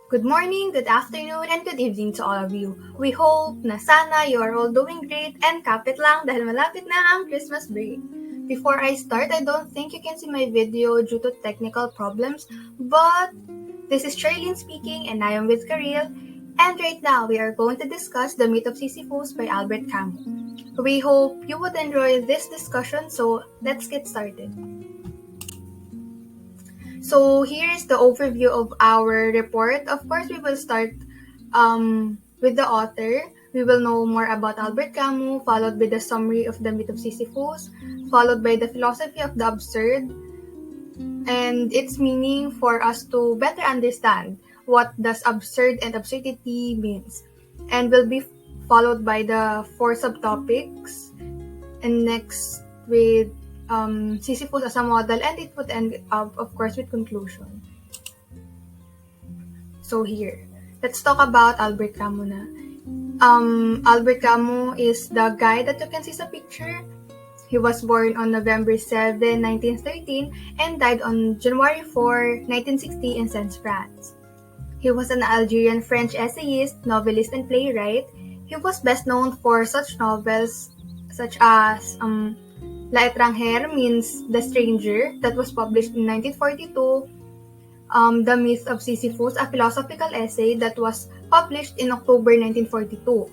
Good morning, good afternoon, and good evening to all of you. We hope na sana you are all doing great and kapit lang dahil malapit na ang Christmas break. Before I start, I don't think you can see my video due to technical problems, but this is Charliene speaking and I am with Karylle, and right now we are going to discuss The Myth of Sisyphus by Albert Camus. We hope you would enjoy this discussion, so let's get started. So here's the overview of our report. Of course, we will start with the author. We will know more about Albert Camus, followed by the summary of the myth of Sisyphus, followed by the philosophy of the absurd, and its meaning for us to better understand what does absurd and absurdity means. And will be followed by the 4 subtopics, and next with Sisyphus as a model, and it would end up, of course, with conclusion. So here, let's talk about Albert Camus na. Albert Camus is the guy that you can see sa picture. He was born on November 7, 1913 and died on January 4, 1960 in Sens, France. He was an Algerian French essayist, novelist, and playwright. He was best known for such novels such as La Étrangère means The Stranger, that was published in 1942, The Myth of Sisyphus, a philosophical essay that was published in October 1942.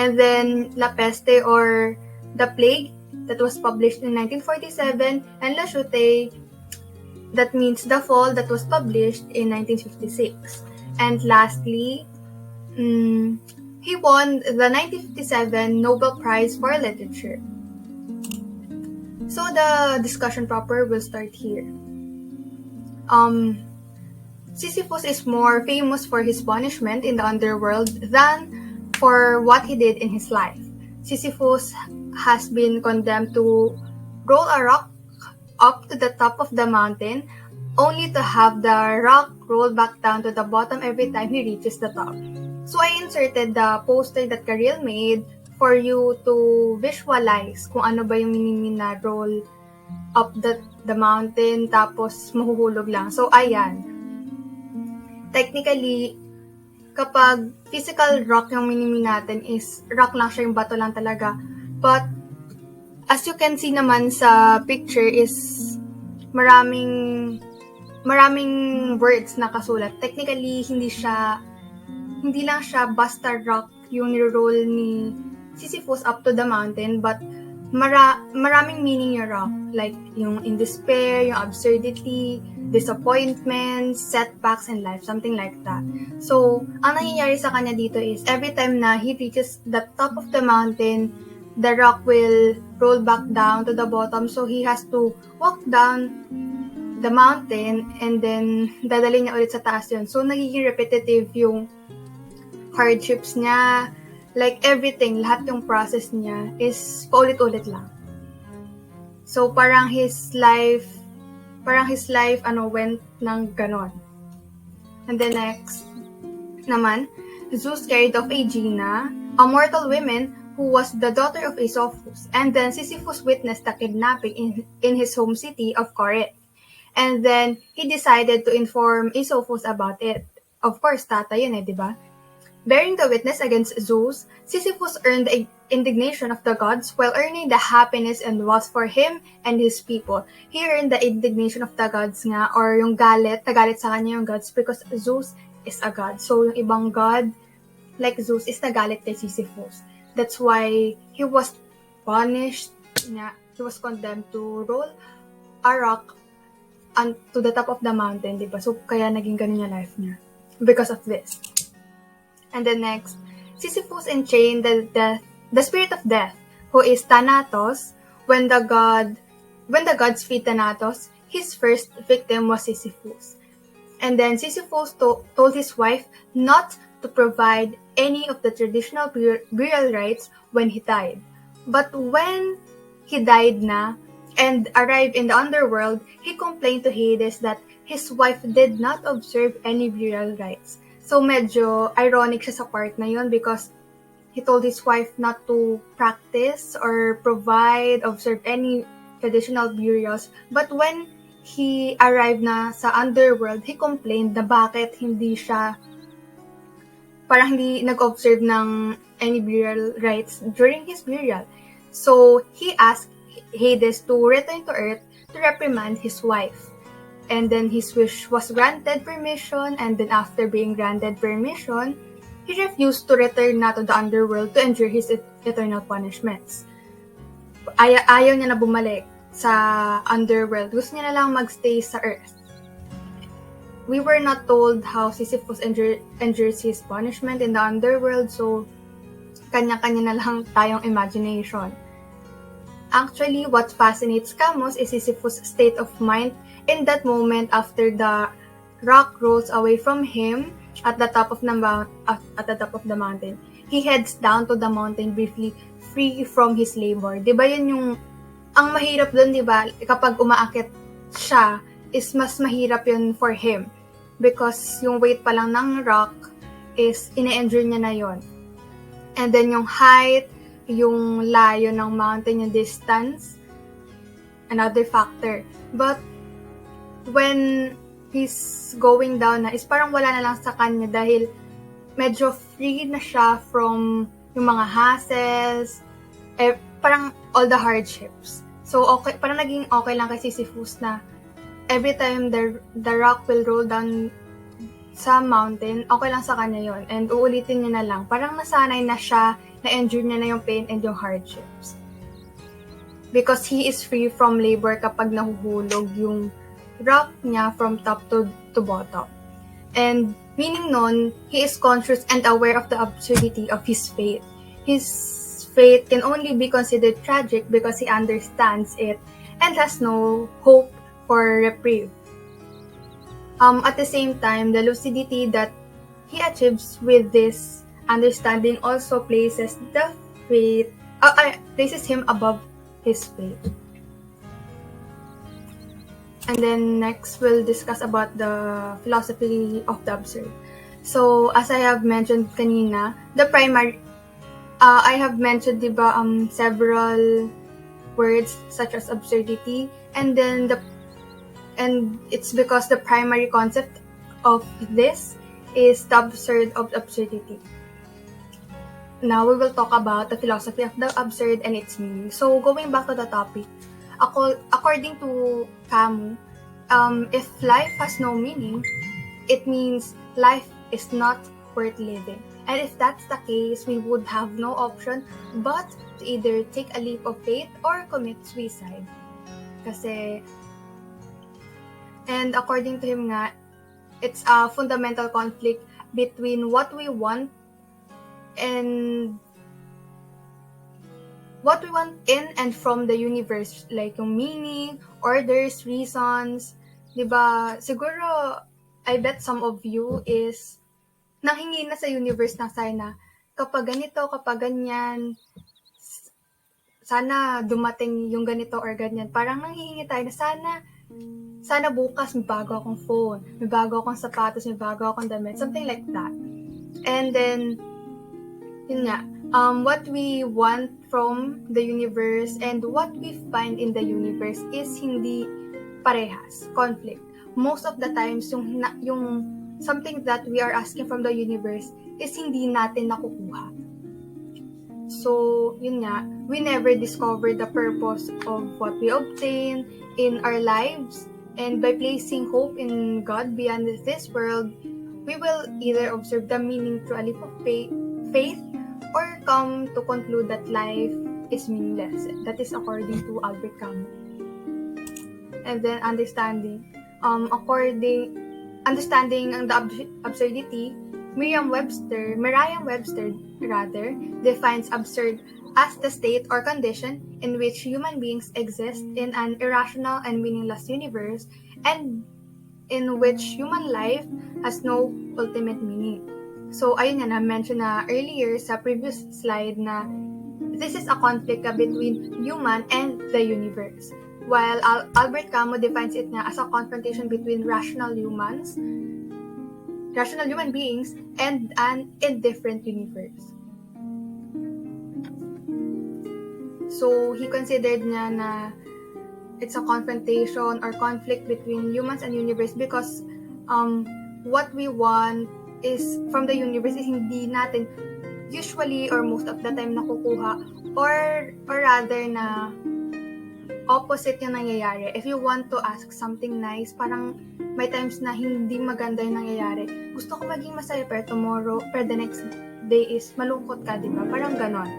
And then La Peste or The Plague, that was published in 1947, and La Chute, that means The Fall, that was published in 1956. And lastly, he won the 1957 Nobel Prize for Literature. So the discussion proper will start here. Sisyphus is more famous for his punishment in the underworld than for what he did in his life. Sisyphus has been condemned to roll a rock up to the top of the mountain, only to have the rock roll back down to the bottom every time he reaches the top. So I inserted the poster that Karylle made for you to visualize kung ano ba yung meaning na roll up the mountain tapos mahuhulog lang. So, ayan. Technically, kapag physical rock yung meaning natin is rock lang siya, yung bato lang talaga. But, as you can see naman sa picture is maraming words na kasulat. Technically, hindi lang siya basta rock yung ni-roll ni Sisyphus up to the mountain, but maraming meaning yung rock, like yung in despair, yung absurdity, disappointments, setbacks in life, something like that. So, ang nangyayari sa kanya dito is every time na he reaches the top of the mountain, the rock will roll back down to the bottom, so he has to walk down the mountain and then dadalhin niya ulit sa taas yun. So, nagiging repetitive yung hardships niya, like everything, lahat yung process niya is paulit-ulit lang. So parang his life went ng ganon. And then next naman, Zeus carried off Aegina, a mortal woman who was the daughter of Sisyphus, and then Sisyphus witnessed the kidnapping in his home city of Corinth. And then he decided to inform Sisyphus about it. Of course, tata yun di ba? Bearing the witness against Zeus, Sisyphus earned the indignation of the gods while earning the happiness and wealth for him and his people. He earned the indignation of the gods nga, or yung galit, nagalit sa kanya yung gods because Zeus is a god. So yung ibang god, like Zeus, is nagalit kay Sisyphus. That's why he was punished, he was condemned to roll a rock to the top of the mountain, diba? So kaya naging ganun yung life niya because of this. And then next, Sisyphus enchained the spirit of death, who is Thanatos. When the gods feed Thanatos, his first victim was Sisyphus. And then Sisyphus told his wife not to provide any of the traditional burial rites when he died. But when he died na and arrived in the underworld, he complained to Hades that his wife did not observe any burial rites. So, medyo ironic siya sa part na yun because he told his wife not to practice or observe any traditional burials. But when he arrived na sa underworld, he complained na bakit parang hindi nag-observe ng any burial rites during his burial. So, he asked Hades to return to Earth to reprimand his wife. And then his wish was granted permission, and then after being granted permission, he refused to return na to the underworld to endure his eternal punishments. Ayaw niya na bumalik sa underworld. Gusto niya na lang magstay sa Earth. We were not told how Sisyphus endures his punishment in the underworld, so kanya-kanya na lang tayong imagination. Actually, what fascinates Camus is Sisyphus' state of mind in that moment after the rock rolls away from him at the top of the mountain. He heads down to the mountain briefly, free from his labor. Diba yun yung, ang mahirap dun, diba, kapag umaakit siya, is mas mahirap yun for him. Because yung weight pa lang ng rock is ine-endure niya na yun. And then yung height, yung layo ng mountain, yung distance, another factor. But when he's going down na, is parang wala na lang sa kanya dahil medyo free na siya from yung mga hassles, parang all the hardships. So, okay, parang naging okay lang kay Sisyphus na every time the rock will roll down sa mountain, okay lang sa kanya yon. And uulitin niya na lang. Parang nasanay na siya, na-endure niya na yung pain and yung hardships. Because he is free from labor kapag nahuhulog yung rock niya from top to bottom. And meaning nun, he is conscious and aware of the absurdity of his fate. His fate can only be considered tragic because he understands it and has no hope for reprieve. At the same time, the lucidity that he achieves with this understanding also places him above his fate. And then next, we'll discuss about the philosophy of the absurd. So, as I have mentioned kanina, I have mentioned, diba, several words such as absurdity, and then it's because the primary concept of this is the absurd of absurdity. Now, we will talk about the philosophy of the absurd and its meaning. So, going back to the topic, according to Camus, if life has no meaning, it means life is not worth living. And if that's the case, we would have no option but to either take a leap of faith or commit suicide. And according to him nga, it's a fundamental conflict between what we want in and from the universe, like yung meaning, orders, reasons, diba? Siguro, I bet some of you is nanghingi na sa universe ng sign na kapag ganito, kapag ganyan, sana dumating yung ganito or ganyan. Parang nanghihingi tayo na sana bukas may bago akong phone, may bago akong sapatos, may bago akong damit, something like that. And then, yun nga, what we want from the universe and what we find in the universe is hindi parehas, conflict. Most of the times, yung something that we are asking from the universe is hindi natin nakukuha. So, yun nga, we never discover the purpose of what we obtain in our lives, and by placing hope in God beyond this world, we will either observe the meaning through a leap of faith or come to conclude that life is meaningless. That is according to Albert Camus. And then understanding ang the absurdity, Merriam-Webster defines absurd as the state or condition in which human beings exist in an irrational and meaningless universe and in which human life has no ultimate meaning. So, ayun na, na-mention na earlier sa previous slide na this is a conflict between human and the universe. While Albert Camus defines it na as a confrontation between rational human beings and an indifferent universe. So, he considered niya na it's a confrontation or conflict between humans and universe because what we want is from the universe is hindi natin usually or most of the time nakukuha or rather na opposite yung nangyayari. If you want to ask something nice, parang may times na hindi maganda yung nangyayari. Gusto ko maging masaya pero the next day is malungkot ka, di ba? Parang ganon.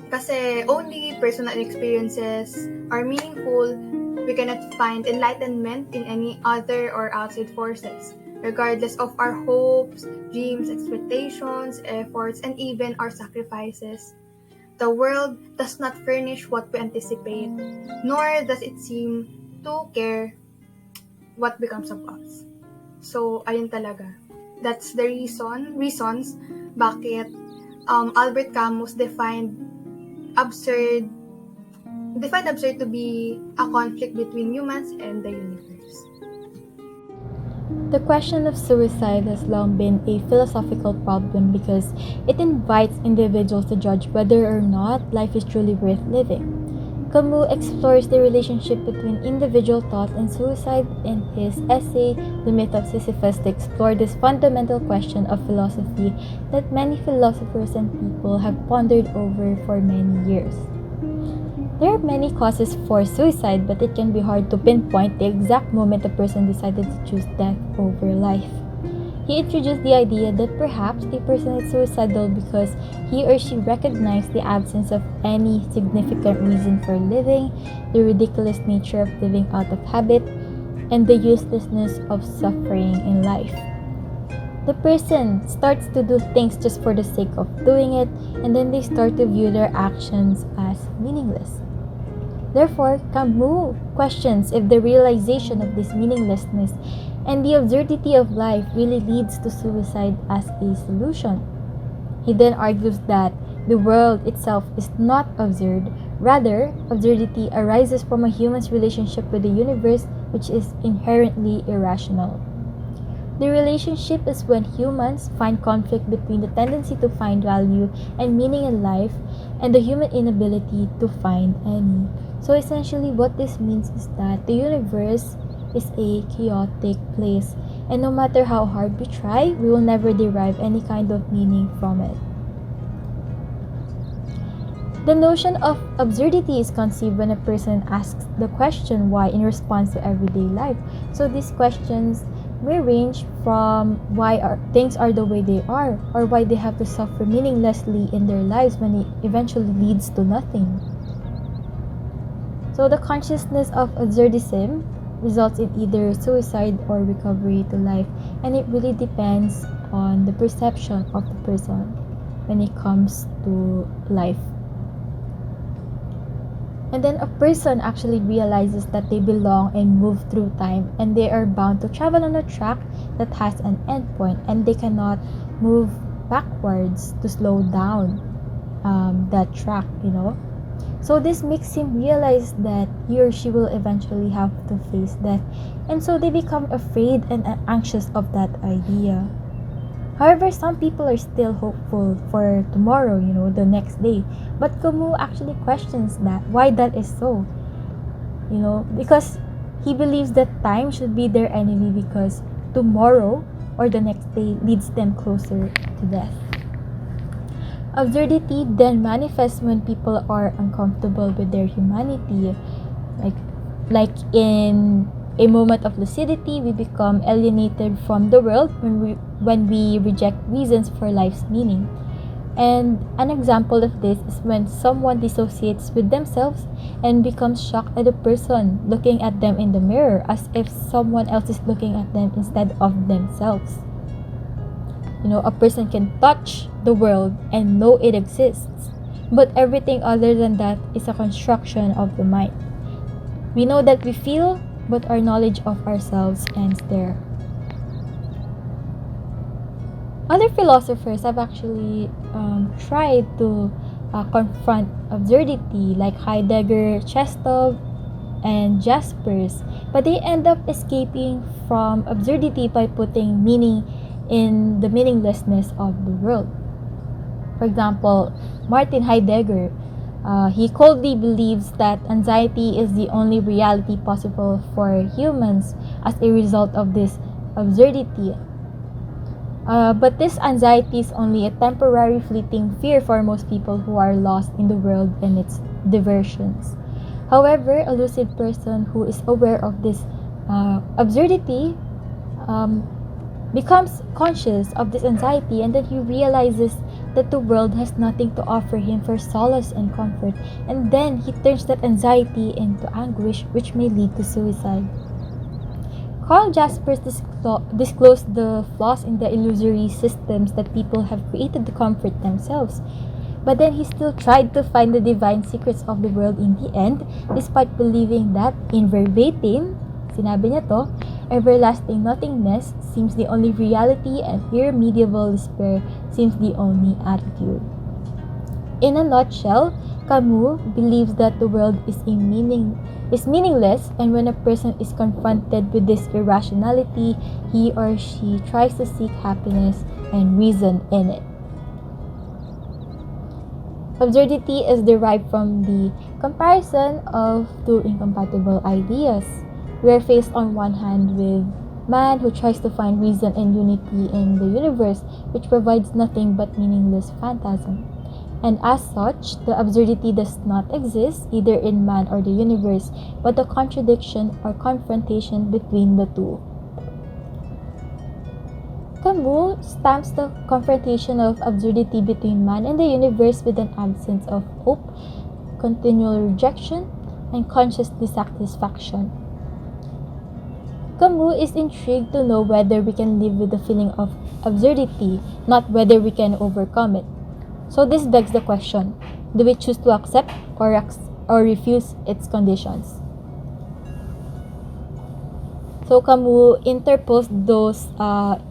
Kasi only personal experiences are meaningful. We cannot find enlightenment in any other or outside forces, regardless of our hopes, dreams, expectations, efforts, and even our sacrifices. The world does not furnish what we anticipate, nor does it seem to care what becomes of us. So, ayun talaga. That's the reasons bakit Albert Camus defined absurd to be a conflict between humans and the universe. The question of suicide has long been a philosophical problem because it invites individuals to judge whether or not life is truly worth living. Camus explores the relationship between individual thought and suicide in his essay, The Myth of Sisyphus, to explore this fundamental question of philosophy that many philosophers and people have pondered over for many years. There are many causes for suicide, but it can be hard to pinpoint the exact moment a person decided to choose death over life. He introduced the idea that perhaps a person is suicidal because he or she recognized the absence of any significant reason for living, the ridiculous nature of living out of habit, and the uselessness of suffering in life. The person starts to do things just for the sake of doing it, and then they start to view their actions as meaningless. Therefore, Camus questions if the realization of this meaninglessness and the absurdity of life really leads to suicide as a solution. He then argues that the world itself is not absurd, rather, absurdity arises from a human's relationship with the universe, which is inherently irrational. The relationship is when humans find conflict between the tendency to find value and meaning in life and the human inability to find any. So essentially what this means is that the universe is a chaotic place, and no matter how hard we try, we will never derive any kind of meaning from it. The notion of absurdity is conceived when a person asks the question why in response to everyday life. So these questions may range from why things are the way they are, or why they have to suffer meaninglessly in their lives when it eventually leads to nothing. So the consciousness of absurdism results in either suicide or recovery to life, and it really depends on the perception of the person when it comes to life. And then a person actually realizes that they belong and move through time, and they are bound to travel on a track that has an endpoint, and they cannot move backwards to slow down that track, So this makes him realize that he or she will eventually have to face death, and so they become afraid and anxious of that idea. However, some people are still hopeful for tomorrow, the next day. But Camus actually questions that, why that is so. Because he believes that time should be their enemy because tomorrow or the next day leads them closer to death. Absurdity then manifests when people are uncomfortable with their humanity. Like in a moment of lucidity, we become alienated from the world when we reject reasons for life's meaning. And an example of this is when someone dissociates with themselves and becomes shocked at a person looking at them in the mirror as if someone else is looking at them instead of themselves. A person can touch the world and know it exists, but everything other than that is a construction of the mind. We know that we feel, but our knowledge of ourselves ends there. Other philosophers have actually tried to confront absurdity, like Heidegger, Chestov, and Jaspers, but they end up escaping from absurdity by putting meaning in the meaninglessness of the world. For example, Martin Heidegger He coldly believes that anxiety is the only reality possible for humans as a result of this absurdity. But this anxiety is only a temporary fleeting fear for most people who are lost in the world and its diversions. However, a lucid person who is aware of this absurdity um, becomes conscious of this anxiety, and then he realizes that the world has nothing to offer him for solace and comfort, and then he turns that anxiety into anguish, which may lead to suicide. Carl Jaspers disclosed the flaws in the illusory systems that people have created to comfort themselves. But then he still tried to find the divine secrets of the world in the end, despite believing that, in verbatim, sinabi niya to, everlasting nothingness seems the only reality and irremediable despair seems the only attitude. In a nutshell, Camus believes that the world is meaningless, and when a person is confronted with this irrationality, he or she tries to seek happiness and reason in it. Absurdity is derived from the comparison of two incompatible ideas. We are faced on one hand with man who tries to find reason and unity in the universe, which provides nothing but meaningless phantasm. And as such, the absurdity does not exist either in man or the universe, but a contradiction or confrontation between the two. Camus stamps the confrontation of absurdity between man and the universe with an absence of hope, continual rejection, and conscious dissatisfaction. Camus is intrigued to know whether we can live with the feeling of absurdity, not whether we can overcome it. So this begs the question, do we choose to accept or refuse its conditions? So Camus interposed those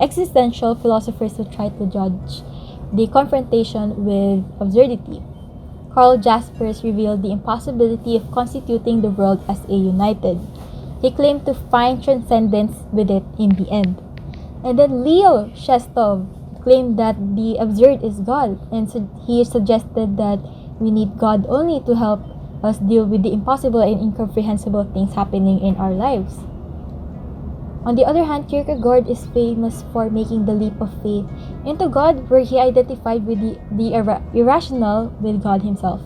existential philosophers who try to judge the confrontation with absurdity. Carl Jaspers revealed the impossibility of constituting the world as a united. He claimed to find transcendence with it in the end. And then Leo Shestov claimed that the absurd is God, and he suggested that we need God only to help us deal with the impossible and incomprehensible things happening in our lives. On the other hand, Kierkegaard is famous for making the leap of faith into God, where he identified with the irrational with God himself.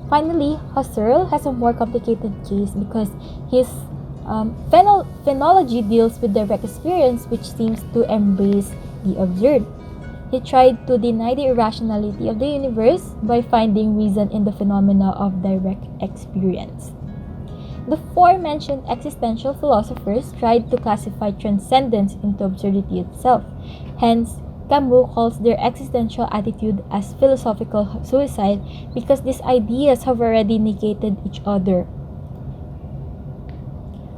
Finally, Husserl has a more complicated case because his phenomenology deals with direct experience, which seems to embrace the absurd. He tried to deny the irrationality of the universe by finding reason in the phenomena of direct experience. The forementioned existential philosophers tried to classify transcendence into absurdity itself. Hence, Camus calls their existential attitude as philosophical suicide because these ideas have already negated each other.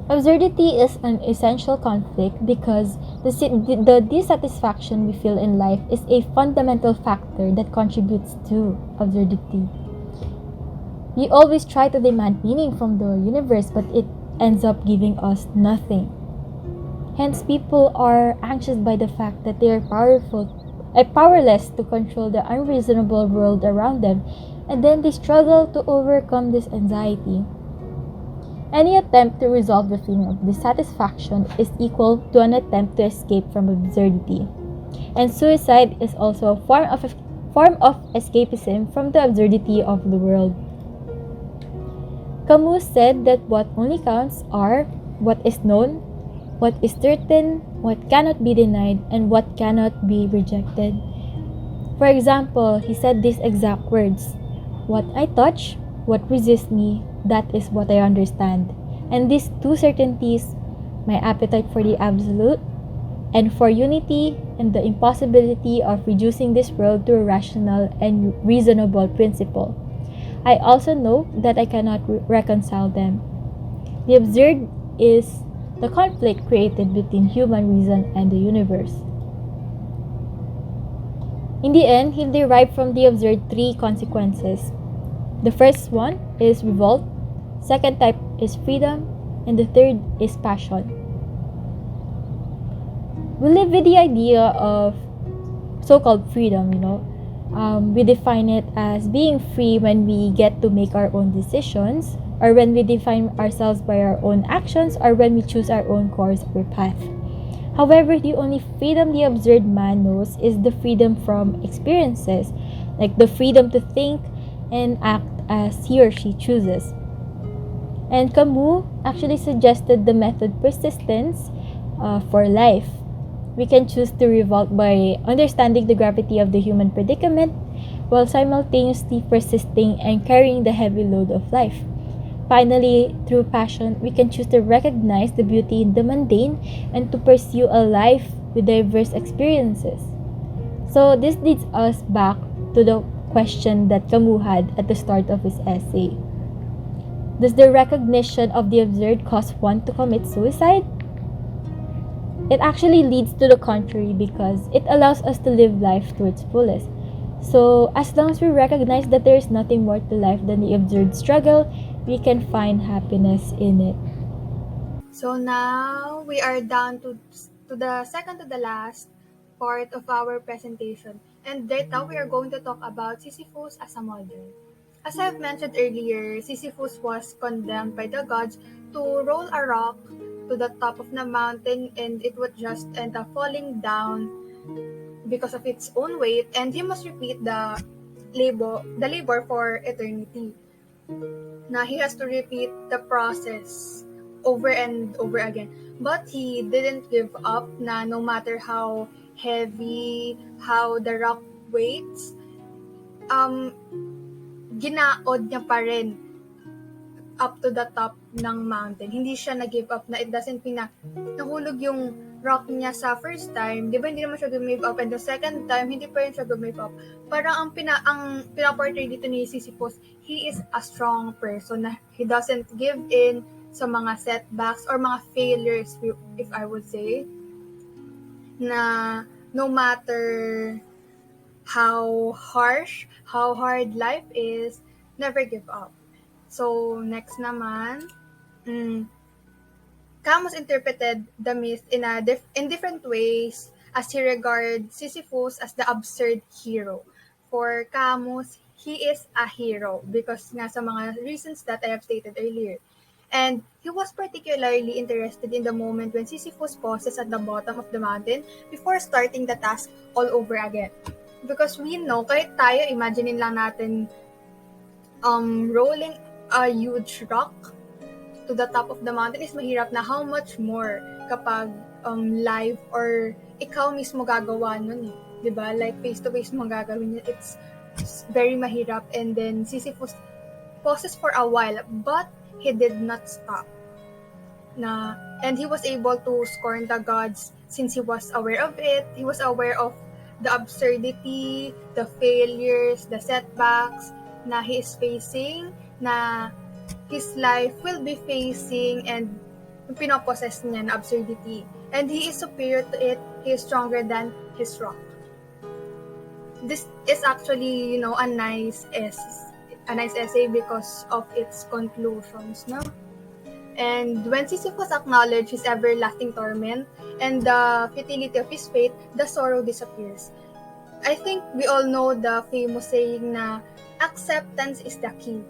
Absurdity is an essential conflict because the dissatisfaction we feel in life is a fundamental factor that contributes to absurdity. We always try to demand meaning from the universe, but it ends up giving us nothing. Hence, people are anxious by the fact that they are powerless to control the unreasonable world around them, and then they struggle to overcome this anxiety. Any attempt to resolve the feeling of dissatisfaction is equal to an attempt to escape from absurdity. And suicide is also a form of escapism from the absurdity of the world. Camus said that what only counts are what is known, what is certain, what cannot be denied, and what cannot be rejected. For example, he said these exact words: "What I touch, what resists me, that is what I understand." And these two certainties, my appetite for the absolute and for unity, and the impossibility of reducing this world to a rational and reasonable principle. I also know that I cannot reconcile them. The absurd is the conflict created between human reason and the universe. In the end, he derived from the absurd three consequences. The first one is revolt, second type is freedom, and the third is passion. We live with the idea of so-called freedom, We define it as being free when we get to make our own decisions, or when we define ourselves by our own actions, or when we choose our own course or path. However, the only freedom the absurd man knows is the freedom from experiences, like the freedom to think and act as he or she chooses. And Camus actually suggested the method persistence for life. We can choose to revolt by understanding the gravity of the human predicament while simultaneously persisting and carrying the heavy load of life. Finally, through passion, we can choose to recognize the beauty in the mundane and to pursue a life with diverse experiences. So, this leads us back to the question that Camus had at the start of his essay. Does the recognition of the absurd cause one to commit suicide? It actually leads to the contrary because it allows us to live life to its fullest. So, as long as we recognize that there is nothing more to life than the absurd struggle, we can find happiness in it. So now we are down to the second to the last part of our presentation. And right now we are going to talk about Sisyphus as a model. As I've mentioned earlier, Sisyphus was condemned by the gods to roll a rock to the top of the mountain, and it would just end up falling down because of its own weight, and he must repeat the labor for eternity. Now he has to repeat the process over and over again. But he didn't give up na no matter how heavy, how the rock weights, um, ginaod niya pa rin up to the top ng mountain. Hindi siya nag-give up na it doesn't mean na nahulog yung rock niya sa first time. Di ba hindi naman siya give up, and the second time, hindi pa rin siya give up. Parang ang pinaportray dito ni Sisyphus, he is a strong person na he doesn't give in sa mga setbacks or mga failures, if I would say, na no matter how harsh, how hard life is, never give up. So, next naman, Camus interpreted the myth in different ways as he regards Sisyphus as the absurd hero. For Camus, he is a hero because nga sa mga reasons that I have stated earlier. And he was particularly interested in the moment when Sisyphus pauses at the bottom of the mountain before starting the task all over again. Because we know, kahit tayo, imaginein lang natin rolling a huge rock to the top of the mountain is mahirap na, how much more kapag live or ikaw mismo gagawa nun eh. 'Di ba? Like face to face mo gagawin yun. It's very mahirap, and then Sisyphus pauses for a while but he did not stop. And he was able to scorn the gods since he was aware of it. He was aware of the absurdity, the failures, the setbacks na he is facing, na his life will be facing, and yung pinopossess niya na absurdity. And he is superior to it. He is stronger than his rock. This is actually, a nice essay because of its conclusions, no? And when Sisyphus acknowledged his everlasting torment and the futility of his fate, the sorrow disappears. I think we all know the famous saying na acceptance is the key.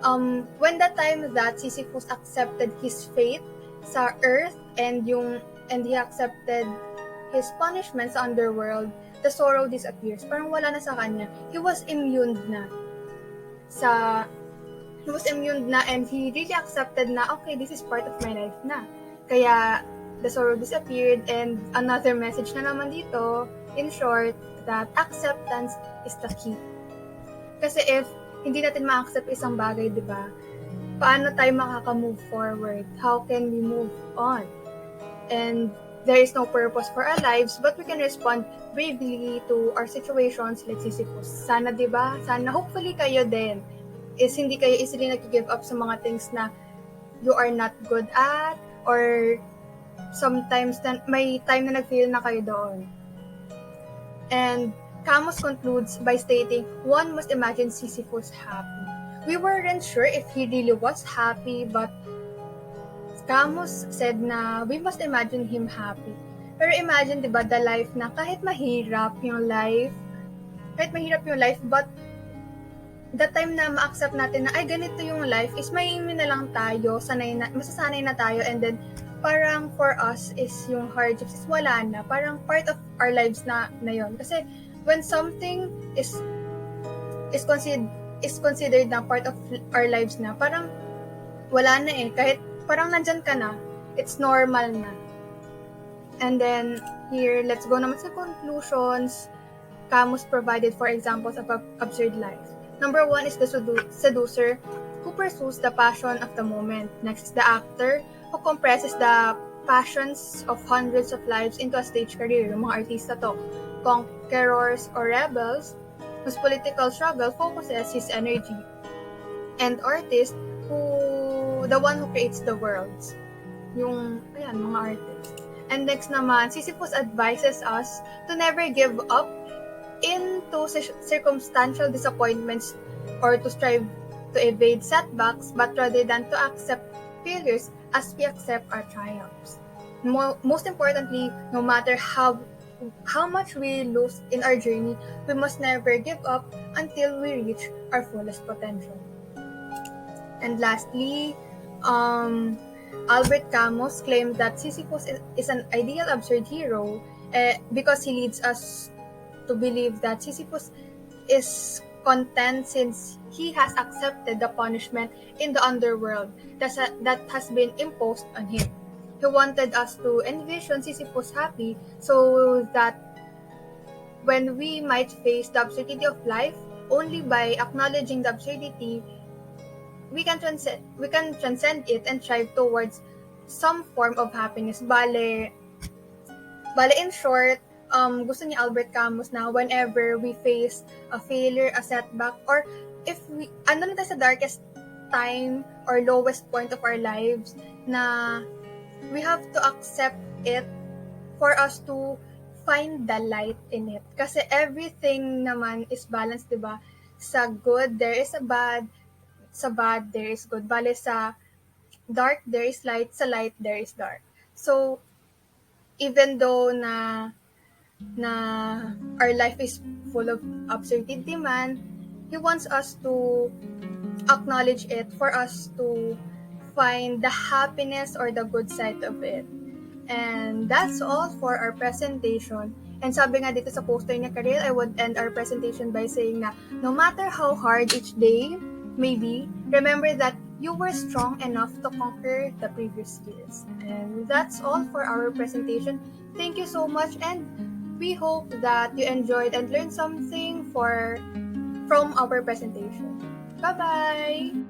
When the time that Sisyphus accepted his fate sa earth and he accepted his punishment sa underworld, the sorrow disappears. Parang wala na sa kanya. He was immune na and he really accepted na, okay, this is part of my life na. Kaya the sorrow disappeared, and another message na naman dito, in short, that acceptance is the key. Kasi if hindi natin ma-accept isang bagay, di ba? Paano tayo makaka-move forward? How can we move on? And there is no purpose for our lives, but we can respond bravely to our situations like Sisyphus. Sana, di ba? Sana, hopefully kayo din is hindi kayo easily nag-give up sa mga things na you are not good at, or sometimes may time na nag-fail na kayo doon. And Camus concludes by stating, one must imagine Sisyphus happy. We weren't sure if he really was happy, but Camus said na we must imagine him happy. Pero imagine, di ba, the life na kahit mahirap yung life, kahit mahirap yung life, but that time na ma-accept natin na, ay, ganito yung life, is may na lang tayo, masasanay na tayo, and then, parang for us, is yung hardships is wala na, parang part of our lives na yun. Kasi, when something is considered na part of our lives na, parang, wala na kahit parang nandyan ka na, it's normal na. And then, here, let's go naman sa conclusions. Camus provided 4 examples of absurd life. Number 1 is the seducer who pursues the passion of the moment. Next is the actor who compresses the passions of hundreds of lives into a stage career. Yung mga artista to. Conquerors or rebels whose political struggle focuses his energy. And artist the one who creates the worlds. Yung, mga artists. And next naman, Sisyphus advises us to never give up into circumstantial disappointments or to strive to evade setbacks, but rather than to accept failures as we accept our triumphs. Most importantly, no matter how much we lose in our journey, we must never give up until we reach our fullest potential. And lastly, Albert Camus claimed that Sisyphus is an ideal absurd hero because he leads us to believe that Sisyphus is content since he has accepted the punishment in the underworld that has been imposed on him. He wanted us to envision Sisyphus happy so that when we might face the absurdity of life, only by acknowledging the absurdity, we can transcend it and strive towards some form of happiness. Bale in short, gusto ni Albert Camus na whenever we face a failure, a setback, or if we, na tayo sa darkest time or lowest point of our lives, na we have to accept it for us to find the light in it. Kasi everything naman is balanced, diba? Sa good, there is a bad. Sa bad, there is good. Bale, sa dark, there is light. Sa light, there is dark. So, even though na our life is full of absurdity man, he wants us to acknowledge it for us to find the happiness or the good side of it. And that's all for our presentation. And sabi nga dito sa poster niya, Karylle, I would end our presentation by saying na no matter how hard each day may be, remember that you were strong enough to conquer the previous years. And that's all for our presentation. Thank you so much, and we hope that you enjoyed and learned something from our presentation. Bye-bye!